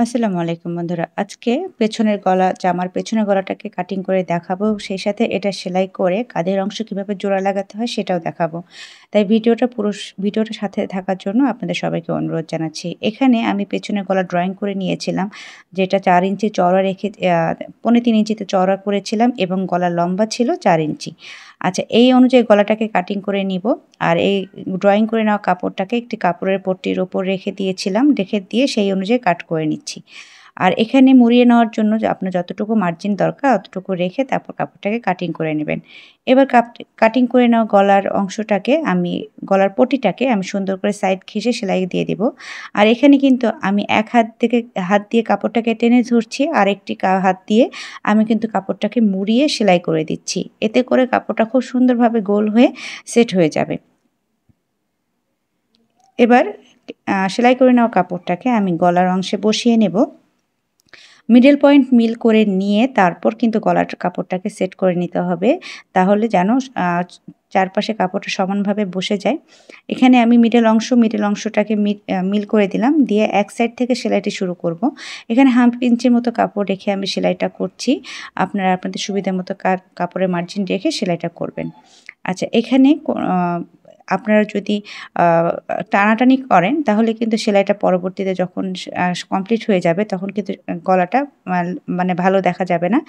আসসালামু আলাইকুম বন্ধুরা। আজকে জামার পেছনের গলাটাকে কাটিং করে দেখাবো। সেই সাথে এটা সেলাই করে কাঁধের অংশ কিভাবে জোড়া লাগাতে হয় সেটাও দেখাবো। তাই ভিডিওটা সাথে থাকার জন্য আপনাদের সবাইকে অনুরোধ জানাচ্ছি। এখানে আমি পেছনের গলা ড্রইং করে নিয়েছিলাম, যেটা ৪ ইঞ্চি চওড়া রেখে ৩.৫ ইঞ্চিতে চওড়া করেছিলাম এবং গলার লম্বা ছিল ৪ ইঞ্চি। আচ্ছা, এই অনুযায়ী গলাটাকে কাটিং করে নিব। আর এই ড্রয়িং করে নেওয়া কাপড়টাকে একটি কাপড়ের পট্টির ওপর রেখে দিয়েছিলাম। রেখে দিয়ে সেই অনুযায়ী কাট করে নিচ্ছি। আর এখানে মুড়িয়ে নেওয়ার জন্য যে আপনার যতটুকু মার্জিন দরকার অতটুকু রেখে তারপর কাপড়টাকে কাটিং করে নেবেন। এবার কাটিং করে নেওয়া গলার পটিটাকে আমি সুন্দর করে সাইড ঘেঁষে সেলাই দিয়ে দিব। আর এখানে কিন্তু আমি এক হাত দিয়ে কাপড়টাকে টেনে ধরছি, আরেকটি হাত দিয়ে আমি কিন্তু কাপড়টাকে মুড়িয়ে সেলাই করে দিচ্ছি। এতে করে কাপড়টা খুব সুন্দরভাবে গোল হয়ে সেট হয়ে যাবে। এবার সেলাই করে নেওয়া কাপড়টাকে আমি গলার অংশে বসিয়ে নেব। মিডল পয়েন্ট মিল করে নিয়ে তারপর কিন্তু গলার কাপড়টাকে সেট করে নিতে হবে। তাহলে যেন চারপাশে কাপড়টা সমানভাবে বসে যায়। এখানে আমি মিডল অংশটাকে মিল করে দিলাম। দিয়ে এক সাইড থেকে সেলাইটি শুরু করব। এখানে 1/2 ইঞ্চির মতো কাপড় রেখে আমি সেলাইটা করছি। আপনারা আপনাদের সুবিধা মতো কাপড়ের মার্জিন রেখে সেলাইটা করবেন। আচ্ছা, এখানে আপনারা যদি আ টানাটানি করেন তাহলে কিন্তু সেলাইটা পরবর্তীতে যখন কমপ্লিট হয়ে যাবে তখন কিন্তু গলাটা মানে ভালো দেখা যাবে না।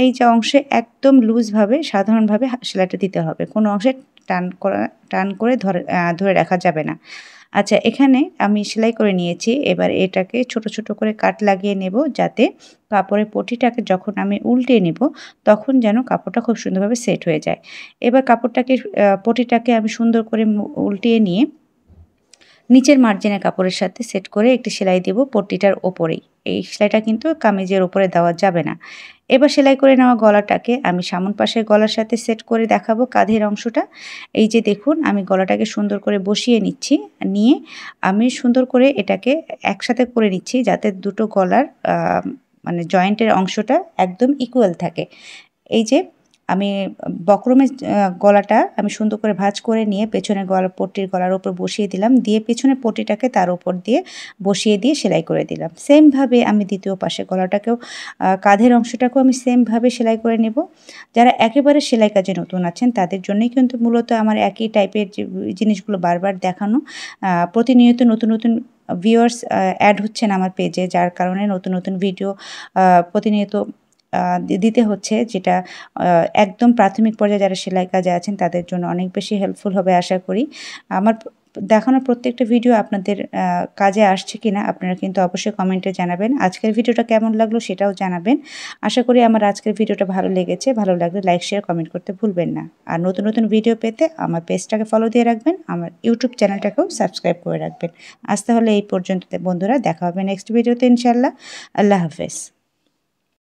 এই যে অংশে একদম লুজভাবে সাধারণভাবে সেলাইটা দিতে হবে। কোনো অংশে টান করা টান করে ধরে রাখা যাবে না। আচ্ছা, এখানে আমি সেলাই করে নিয়েছি। এবার এটাকে ছোট, ছোট করে কাট লাগিয়ে নেব, যাতে কাপড়ের পটিটাকে যখন আমি উল্টে নেব তখন যেন কাপড়টা খুব সুন্দরভাবে সেট হয়ে যায়। এবার পটিটাকে আমি সুন্দর করে উল্টিয়ে নিয়ে নিচের মার্জিনের কাপড়ের সাথে সেট করে একটি সেলাই দেব পট্টিটার ওপরেই। এই সেলাইটা কিন্তু কামিজের ওপরে দেওয়া যাবে না। এবার সেলাই করে নেওয়া গলাটাকে আমি সামন পাশের গলার সাথে সেট করে দেখাবো কাঁধের অংশটা। এই যে দেখুন, আমি গলাটাকে সুন্দর করে বসিয়ে নিচ্ছি। নিয়ে আমি সুন্দর করে এটাকে একসাথে করে নিচ্ছি, যাতে দুটো গলার মানে জয়েন্টের অংশটা একদম ইকুয়াল থাকে। এই যে আমি বক্রমের গলাটা আমি সুন্দর করে ভাঁজ করে নিয়ে পেছনের পট্টির গলার উপর বসিয়ে দিলাম। দিয়ে পেছনের পট্টিটাকে তার উপর দিয়ে বসিয়ে দিয়ে সেলাই করে দিলাম। সেমভাবে আমি দ্বিতীয় পাশের গলাটাকেও কাঁধের অংশটাকেও আমি সেমভাবে সেলাই করে নেব। যারা একেবারে সেলাই কাজে নতুন আছেন তাদের জন্যই কিন্তু মূলত আমার একই টাইপের যে জিনিসগুলো বারবার দেখানো। প্রতিনিয়ত নতুন, নতুন ভিউয়ার্স অ্যাড হচ্ছেন আমার পেজে, যার কারণে নতুন, নতুন ভিডিও প্রতিনিয়ত দিতে হচ্ছে, যেটা একদম প্রাথমিক পর্যায়ে যারা সেলাই কাজে আছেন তাদের জন্য অনেক বেশি হেল্পফুল হবে আশা করি। আমার দেখানো প্রত্যেকটা ভিডিও আপনাদের কাজে আসছে কিনা আপনারা কিন্তু অবশ্যই কমেন্টে জানাবেন। আজকের ভিডিওটা কেমন লাগলো সেটাও জানাবেন। আশা করি আমার আজকের ভিডিওটা ভালো লেগেছে। ভালো লাগলে লাইক, শেয়ার, কমেন্ট করতে ভুলবেন না। আর নতুন, নতুন ভিডিও পেতে আমার পেজটাকে ফলো দিয়ে রাখবেন। আমার ইউটিউব চ্যানেলটাকেও সাবস্ক্রাইব করে রাখবেন। আজ তাহলে এই পর্যন্ত বন্ধুরা, দেখা হবে নেক্সট ভিডিওতে ইনশাআল্লাহ। আল্লাহ হাফেজ।